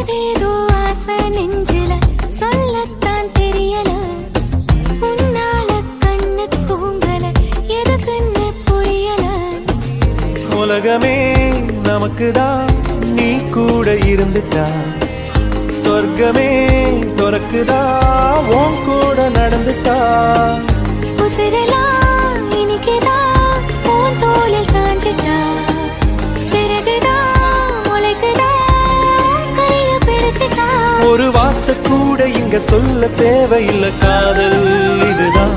ஏதேதோ ஆசை நெஞ்சில சொல்லத்தான் தெரியல உன்னால கண்ணு தூங்கல எதுக்குன்னு புரியல உலகமே நமக்குதான் நீ கூட இருந்துட்டா சொர்க்கமே துறக்குதா உன் கூட நடந்துட்டா உசிரெல்லாம் இனிக்குதான் உன் தோளில் சாஞ்சிட்டா சிறகுதான் முளைக்குதான் கைய பிடிச்சிட்டா ஒரு வார்த்தை கூட இங்க சொல்ல தேவையில்லை காதல் இதுதான்